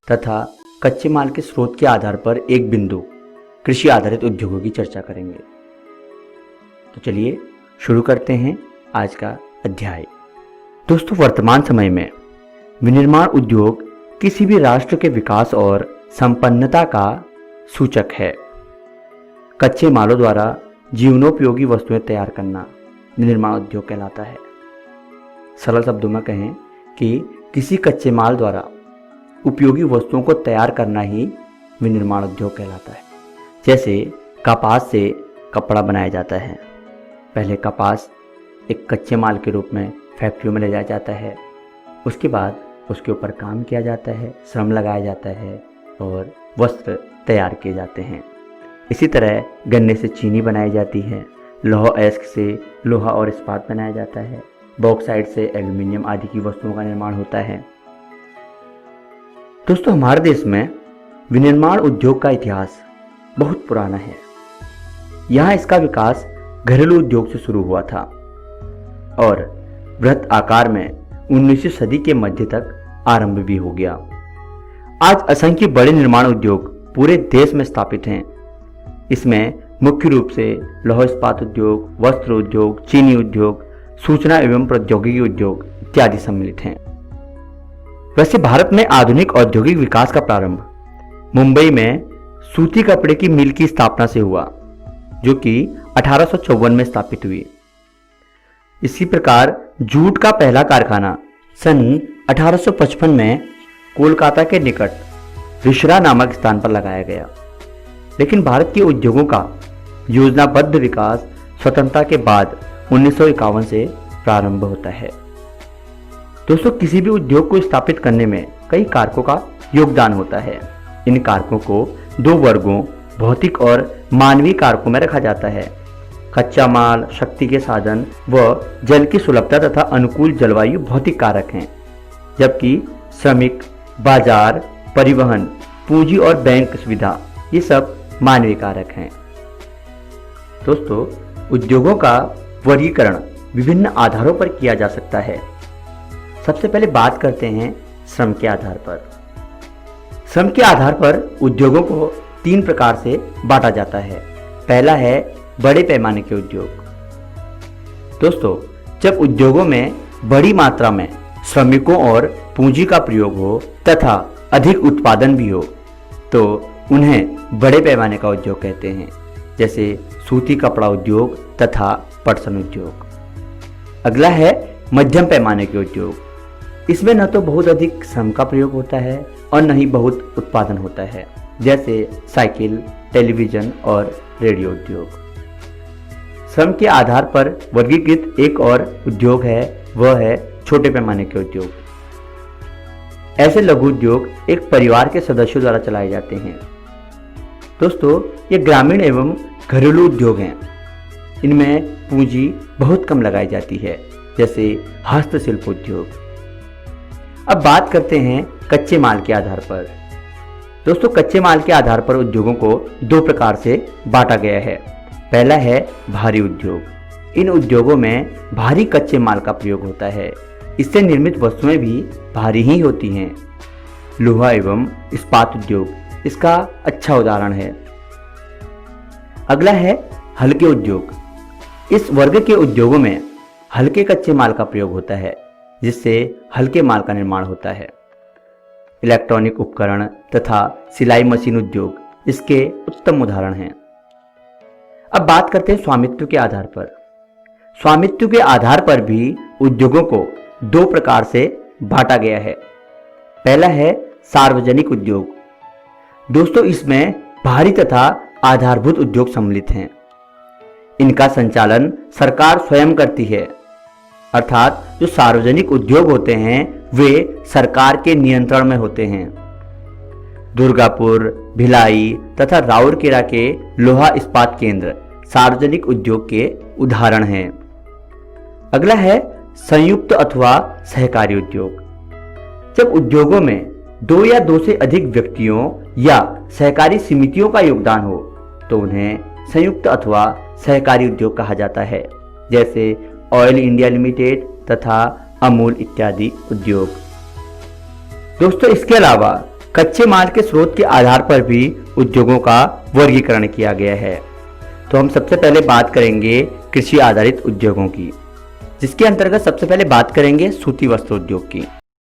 तथा कच्चे माल के स्रोत के आधार पर एक बिंदु कृषि आधारित उद्योगों की चर्चा करेंगे। तो चलिए शुरू करते हैं आज का अध्याय। दोस्तों, वर्तमान समय में विनिर्माण उद्योग किसी भी राष्ट्र के विकास और संपन्नता का सूचक है। कच्चे मालों द्वारा जीवनोपयोगी वस्तुएं तैयार करना विनिर्माण उद्योग कहलाता है। सरल शब्दों में कहें कि किसी कच्चे माल द्वारा उपयोगी वस्तुओं को तैयार करना ही विनिर्माण उद्योग कहलाता है। जैसे कपास से कपड़ा बनाया जाता है। पहले कपास एक कच्चे माल के रूप में फैक्ट्रियों में ले जाया जाता है, उसके बाद उसके ऊपर काम किया जाता है, श्रम लगाया जाता है और वस्त्र तैयार किए जाते हैं। इसी तरह गन्ने से चीनी बनाई जाती है, लौह अयस्क से लोहा और इस्पात बनाया जाता है, बॉक्साइट से एल्यूमिनियम आदि की वस्तुओं का निर्माण होता है। दोस्तों, हमारे देश में विनिर्माण उद्योग का इतिहास बहुत पुराना है। यहाँ इसका विकास घरेलू उद्योग से शुरू हुआ था और बृहत आकार में 19वीं सदी के मध्य तक आरंभ भी हो गया। आज असंख्य बड़े निर्माण उद्योग पूरे देश में स्थापित हैं। इसमें मुख्य रूप से लौह इस्पात उद्योग, वस्त्र उद्योग, चीनी उद्योग, सूचना एवं प्रौद्योगिकी उद्योग इत्यादि सम्मिलित हैं। वैसे भारत में आधुनिक औद्योगिक विकास का प्रारंभ मुंबई में सूती कपड़े की मिल की स्थापना से हुआ, जो कि 1854 में स्थापित हुई। इसी प्रकार जूट का पहला कारखाना सन 1855 में कोलकाता के निकट रिश्रा नामक स्थान पर लगाया गया। लेकिन भारत के उद्योगों का योजनाबद्ध विकास स्वतंत्रता के बाद 1951 से प्रारंभ होता है। दोस्तों, किसी भी उद्योग को स्थापित करने में कई कारकों का योगदान होता है। इन कारकों को दो वर्गों, भौतिक और मानवीय कारकों में रखा जाता है। कच्चा माल, शक्ति के साधन व जल की सुलभता तथा अनुकूल जलवायु भौतिक कारक हैं, जबकि श्रमिक, बाजार, परिवहन, पूंजी और बैंक सुविधा ये सब मानवीय कारक हैं। दोस्तों, उद्योगों का वर्गीकरण विभिन्न आधारों पर किया जा सकता है। सबसे पहले बात करते हैं श्रम के आधार पर। श्रम के आधार पर उद्योगों को 3 प्रकार से बांटा जाता है। पहला है बड़े पैमाने के उद्योग। दोस्तों, जब उद्योगों में बड़ी मात्रा में श्रमिकों और पूंजी का प्रयोग हो तथा अधिक उत्पादन भी हो तो उन्हें बड़े पैमाने का उद्योग कहते हैं, जैसे सूती कपड़ा उद्योग तथा पटसन उद्योग। अगला है मध्यम पैमाने के उद्योग। इसमें न तो बहुत अधिक श्रम का प्रयोग होता है और न ही बहुत उत्पादन होता है, जैसे साइकिल, टेलीविजन और रेडियो उद्योग। श्रम के आधार पर वर्गीकृत एक और उद्योग है, वह है छोटे पैमाने के उद्योग। ऐसे लघु उद्योग एक परिवार के सदस्यों द्वारा चलाए जाते हैं। दोस्तों, ये ग्रामीण एवं घरेलू उद्योग हैं। इनमें पूंजी बहुत कम लगाई जाती है, जैसे हस्तशिल्प उद्योग। अब बात करते हैं कच्चे माल के आधार पर। दोस्तों, कच्चे माल के आधार पर उद्योगों को 2 प्रकार से बांटा गया है। पहला है भारी उद्योग। इन उद्योगों में भारी कच्चे माल का प्रयोग होता है। इससे निर्मित वस्तुएं भी भारी ही होती हैं। लोहा एवं इस्पात उद्योग इसका अच्छा उदाहरण है। अगला है हल्के उद्योग। इस वर्ग के उद्योगों में हल्के कच्चे माल का प्रयोग होता है, जिससे हल्के माल का निर्माण होता है। इलेक्ट्रॉनिक उपकरण तथा सिलाई मशीन उद्योग इसके उत्तम उदाहरण हैं। अब बात करते हैं स्वामित्व के आधार पर। स्वामित्व के आधार पर भी उद्योगों को 2 प्रकार से बांटा गया है। पहला है सार्वजनिक उद्योग। दोस्तों, इसमें भारी तथा आधारभूत उद्योग सम्मिलित हैं। इनका संचालन सरकार स्वयं करती है, अर्थात जो सार्वजनिक उद्योग होते हैं वे सरकार के नियंत्रण में होते हैं। दुर्गापुर, भिलाई तथा राउरकेला के लोहा इस्पात केंद्र सार्वजनिक उद्योग के उदाहरण हैं। अगला है संयुक्त अथवा सहकारी उद्योग। जब उद्योगों में 2 या 2 से अधिक व्यक्तियों या सहकारी समितियों का योगदान हो तो उन्हें संयुक्त अथवा सहकारी उद्योग कहा जाता है, जैसे ऑयल इंडिया लिमिटेड तथा अमूल इत्यादि उद्योग। दोस्तों, इसके अलावा कच्चे माल के स्रोत के आधार पर भी उद्योगों का वर्गीकरण किया गया है। तो हम सबसे पहले बात करेंगे कृषि आधारित उद्योगों की, जिसके अंतर्गत सबसे पहले बात करेंगे सूती वस्त्र उद्योग की।